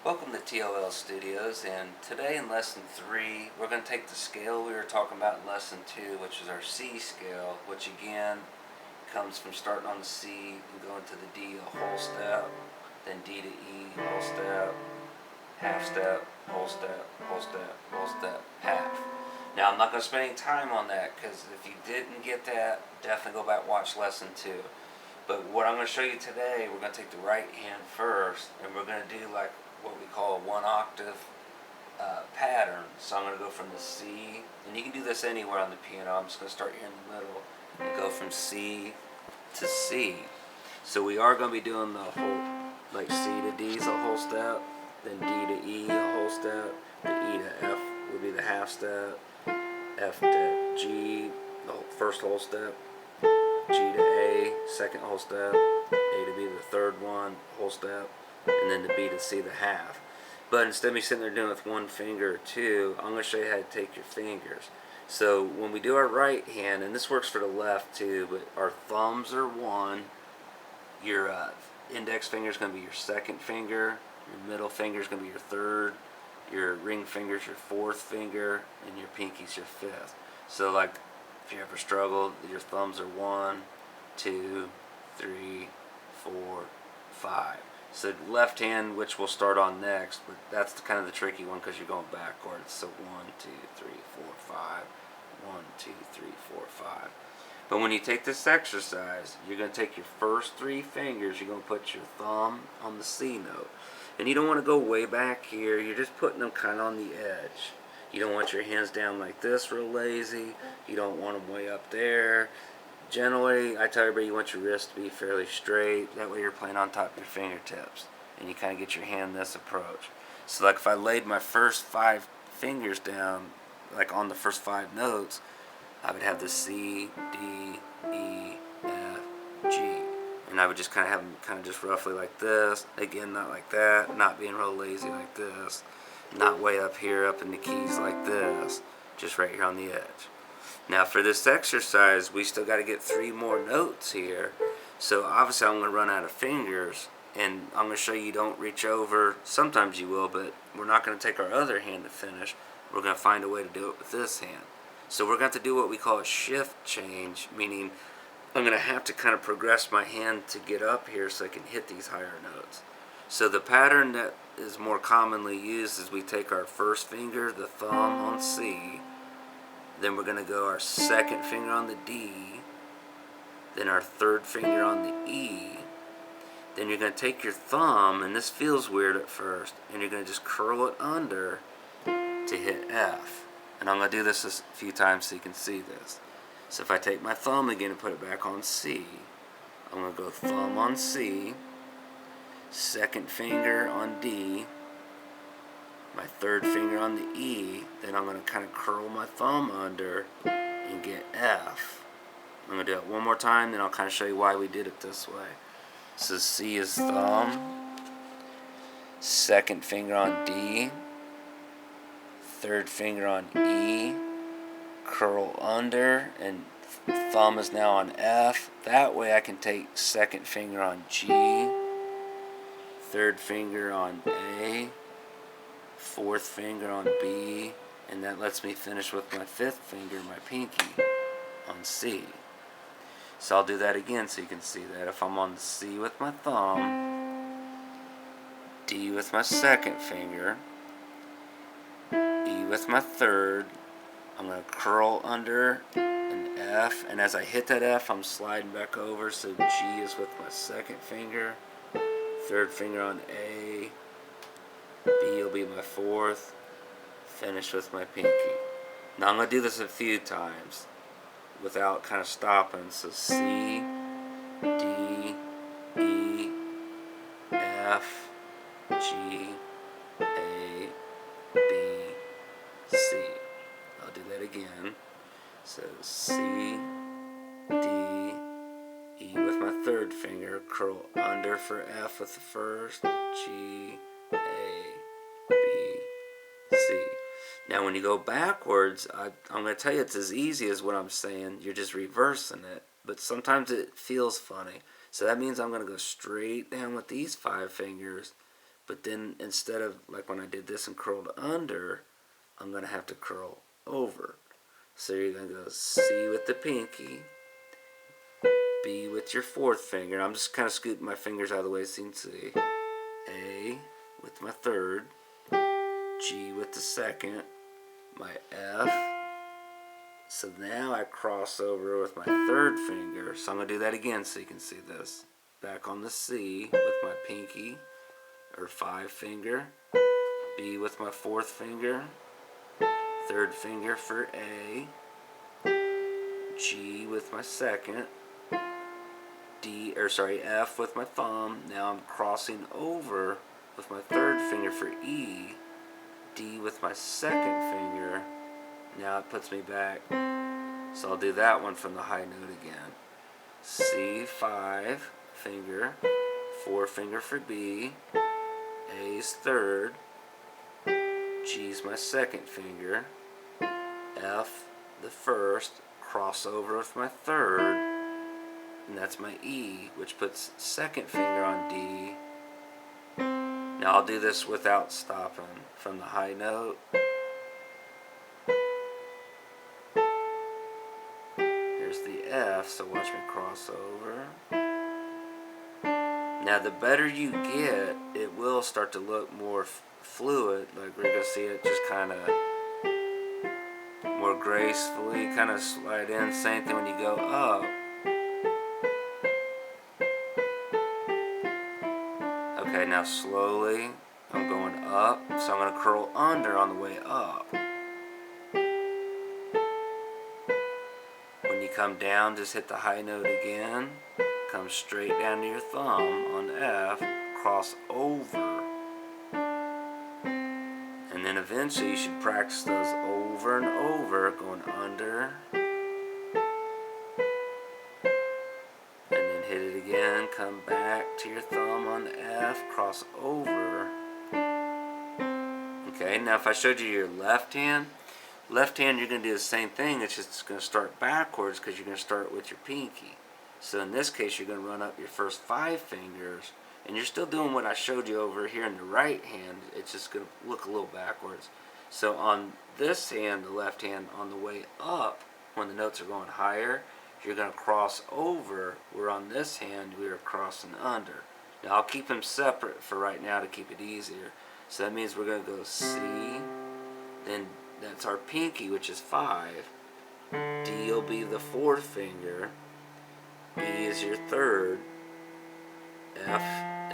Welcome to T.O.L Studios, and today in Lesson 3, we're going to take the scale we were talking about in Lesson 2, which is our C scale, which again comes from starting on the C and going to the D a whole step, then D to E, whole step, half step, whole step, whole step, whole step, half. Now I'm not going to spend any time on that, because if you didn't get that, definitely go back and watch Lesson 2. But what I'm going to show you today, we're going to take the right hand first, and we're going to do like what we call a one octave pattern. So I'm going to go from the C, and you can do this anywhere on the piano. I'm just going to start here in the middle and go from C to C. So we are going to be doing the whole, like C to D is a whole step, then D to E a whole step, the E to F will be the half step, F to G the first whole step, G to A second whole step, A to B the third one whole step, and then the B to C the half. But instead of me sitting there doing it with one finger or two, I'm going to show you how to take your fingers. So when we do our right hand, and this works for the left too, but our thumbs are one, your index finger is going to be your second finger, your middle finger is going to be your third, your ring finger is your fourth finger, and your pinky's your fifth. So like if you ever struggle, your thumbs are 1, 2, 3, 4, 5. So left hand, which we'll start on next, but that's kind of the tricky one because you're going backwards. So 1, 2, 3, 4, 5. 1, 2, 3, 4, 5. But when you take this exercise, you're going to take your first 3 fingers, you're going to put your thumb on the C note. And you don't want to go way back here, you're just putting them kind of on the edge. You don't want your hands down like this real lazy. You don't want them way up there. Generally, I tell everybody you want your wrist to be fairly straight. That way you're playing on top of your fingertips. And you kind of get your hand this approach. So like if I laid my first 5 fingers down, like on the first 5 notes, I would have the C, D, E, F, G. And I would just kind of have them kind of just roughly like this. Again, not like that. Not being real lazy like this. Not way up here, up in the keys like this. Just right here on the edge. Now for this exercise, we still got to get 3 more notes here. So obviously I'm going to run out of fingers, and I'm going to show you don't reach over. Sometimes you will, but we're not going to take our other hand to finish. We're going to find a way to do it with this hand. So we're going to have to do what we call a shift change, meaning I'm going to have to kind of progress my hand to get up here so I can hit these higher notes. So the pattern that is more commonly used is we take our first finger, the thumb on C, then we're going to go our second finger on the D, then our third finger on the E, then you're going to take your thumb, and this feels weird at first, and you're going to just curl it under to hit F. And I'm going to do this a few times so you can see this. So if I take my thumb again and put it back on C, I'm going to go thumb on C, second finger on D, my third finger on the E, then I'm going to kind of curl my thumb under and get F. I'm going to do it one more time, then I'll kind of show you why we did it this way. So C is thumb, second finger on D, third finger on E, curl under, and thumb is now on F. That way I can take second finger on G, third finger on A, fourth finger on B, and that lets me finish with my fifth finger, my pinky, on C. So I'll do that again so you can see that. If I'm on the C with my thumb, D with my second finger, E with my third, I'm going to curl under an F, and as I hit that F, I'm sliding back over, so G is with my second finger, third finger on A, B will be my fourth, finish with my pinky. Now I'm going to do this a few times without kind of stopping. So C, D, E, F, G, A, B, C. I'll do that again. So C, D, E with my third finger, curl under for F with the first, G, A, B, C. Now when you go backwards, I'm going to tell you it's as easy as what I'm saying. You're just reversing it. But sometimes it feels funny. So that means I'm going to go straight down with these 5 fingers, But then instead of like when I did this and curled under, I'm going to have to curl over. So you're going to go C with the pinky, B with your fourth finger. I'm just kind of scooting my fingers out of the way so you can see. A with my third, G with the second, my F. So now I cross over with my third finger. So I'm going to do that again so you can see this. Back on the C with my pinky, or 5 finger, B with my fourth finger, third finger for A, G with my second, F with my thumb. Now I'm crossing over with my third finger for E, D with my second finger. Now it puts me back. So I'll do that one from the high note again. C, 5 finger, 4 finger for B, A's third, G's my second finger, F the first, cross over with my third, and that's my E, which puts second finger on D. Now I'll do this without stopping from the high note. Here's the F, so watch me cross over. Now the better you get, it will start to look more fluid, like we're going to see it just kind of more gracefully kind of slide in. Same thing when you go up. Okay, now slowly I'm going up, so I'm going to curl under on the way up. When you come down, just hit the high note again, come straight down to your thumb on F, cross over. And then eventually you should practice those over and over, going under. And then hit it again, come back to your thumb on F, cross over. Okay, now if I showed you your left hand you're going to do the same thing, it's just going to start backwards because you're going to start with your pinky. So in this case you're going to run up your first 5 fingers, and you're still doing what I showed you over here in the right hand, it's just going to look a little backwards. So on this hand, the left hand, on the way up, when the notes are going higher, you're going to cross over, where on this hand we are crossing under. Now I'll keep them separate for right now to keep it easier. So that means we're going to go C, then that's our pinky, which is 5. D will be the fourth finger. E is your third. F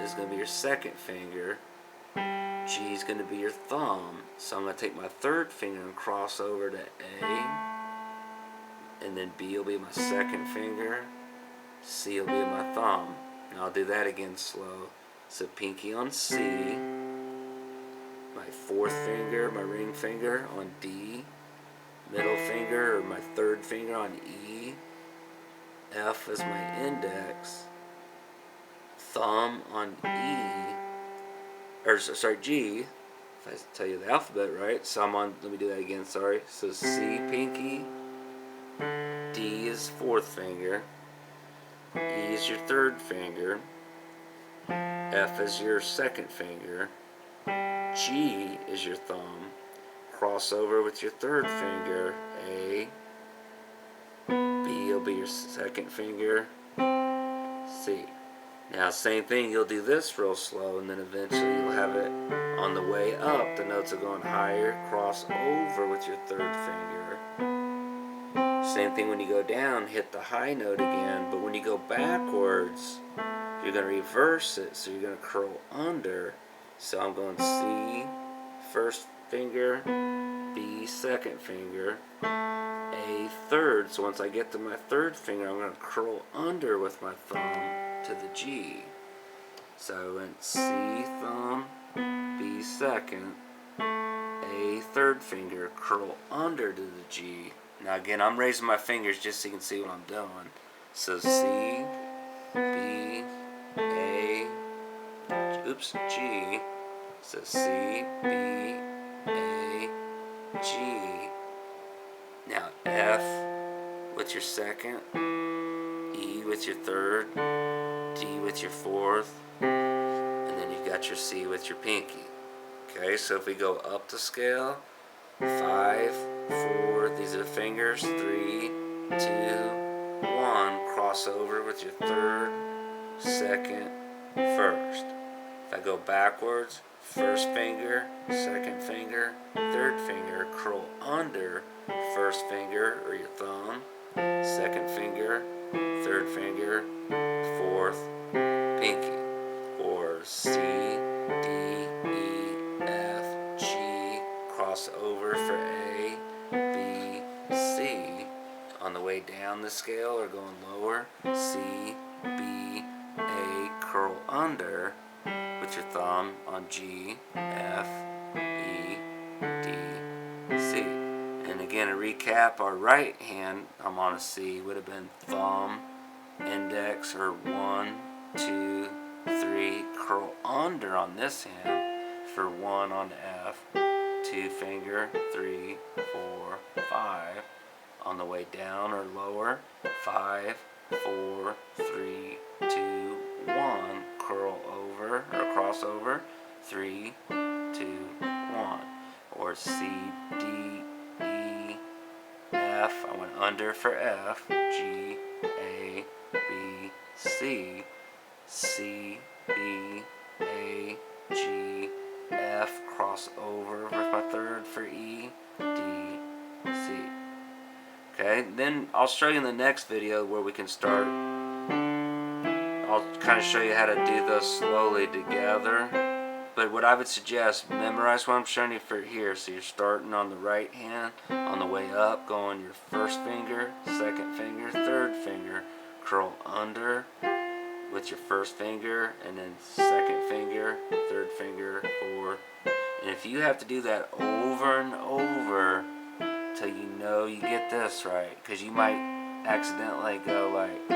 is going to be your second finger. G is going to be your thumb. So I'm going to take my third finger and cross over to A. And then B will be my second finger. C will be my thumb. And I'll do that again slow. So pinky on C. My fourth finger, my ring finger on D. Middle finger, or my third finger on E. F is my index. Thumb on G, if I tell you the alphabet right. So I'm on, let me do that again, sorry. So C, pinky, D is fourth finger, E is your third finger, F is your second finger, G is your thumb, cross over with your third finger, A, B will be your second finger, C. Now same thing, you'll do this real slow, and then eventually you'll have it on the way up. The notes are going higher, cross over with your third finger. Same thing when you go down, hit the high note again, but when you go backwards, you're going to reverse it, so you're going to curl under. So I'm going C, first finger, B, second finger, A, third. So once I get to my third finger, I'm going to curl under with my thumb to the G. So I went C, thumb, B, second, A, third finger, curl under to the G. Now again, I'm raising my fingers just so you can see what I'm doing. So C, B, A, G. So C, B, A, G. Now F with your second, E with your third, D with your fourth, and then you've got your C with your pinky. Okay, so if we go up the scale, 5, 4, these are the fingers, 3, 2, 1, cross over with your third, second, first. If I go backwards, first finger, second finger, third finger, curl under first finger or your thumb, second finger, third finger, fourth, pinky. Or C, D, E, F, G, cross over for A, B, C. On the way down the scale or going lower, C, B, A, curl under with your thumb on G, F, E, D, C. And again, a recap, our right hand, I'm on a C, would have been thumb, index, or 1, 2, 3, curl under on this hand for 1 on F, 2 finger, 3, 4, 5. On the way down or lower, 5, 4, 3, 2, 1, curl over or cross over, 3, 2, 1. Or C, D, E, F, I went under for F, G, A, B, C, C, B, A, G, F, cross over with my third for E, D, C. Okay, then I'll show you in the next video where we can start. I'll kind of show you how to do those slowly together. But what I would suggest, memorize what I'm showing you for here. So you're starting on the right hand, on the way up, going your first finger, second finger, third finger, curl under with your first finger, and then second finger, third finger, fourth. And if you have to do that over and over till you know you get this right, because you might accidentally go like,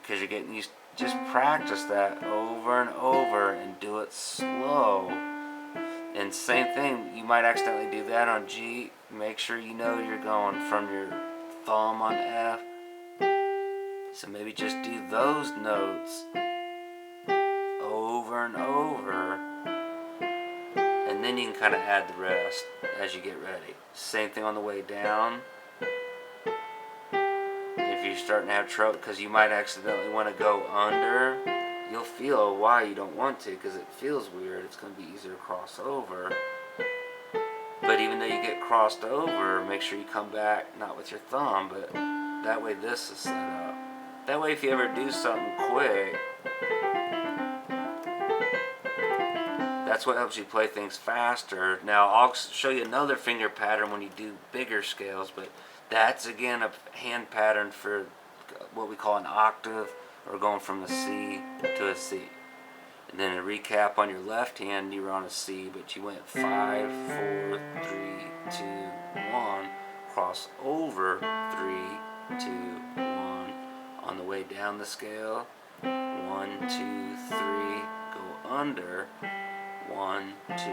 because you're getting used, just practice that over and over and do it slow. And same thing, you might accidentally do that on G. Make sure you know you're going from your thumb on F. So maybe just do those notes over and over, and then you can kind of add the rest as you get ready. Same thing on the way down. If you're starting to have trouble, because you might accidentally want to go under, you'll feel why you don't want to, because it feels weird. It's going to be easier to cross over. But even though you get crossed over, make sure you come back, not with your thumb, but that way this is set up. That way if you ever do something quick, that's what helps you play things faster. Now I'll show you another finger pattern when you do bigger scales, but that's again a hand pattern for what we call an octave, or going from a C to a C. And then a recap, on your left hand you were on a C, but you went 5, 4, 3, 2, 1, cross over 3, 2, 1. On the way down the scale, 1, 2, 3, go under, 1, 2, 3,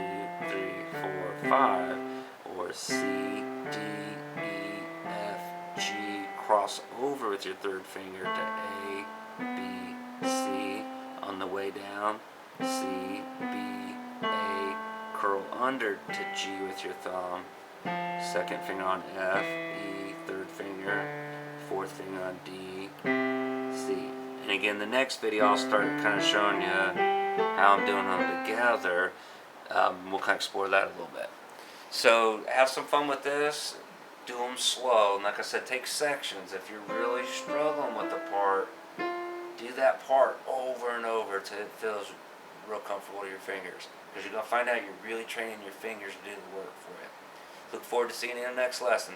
4, 5, or C, D, E, F, G, cross over with your third finger to A, B, C. On the way down, C, B, A, curl under to G with your thumb, second finger on F, E, third finger, fourth finger on D, C. And again, the next video I'll start kind of showing you how I'm doing them together. We'll kind of explore that a little bit. So have some fun with this. Do them slow. And like I said, take sections. If you're really struggling with the part, do that part over and over till it feels real comfortable with your fingers. Because you're going to find out you're really training your fingers to do the work for you. Look forward to seeing you in the next lesson.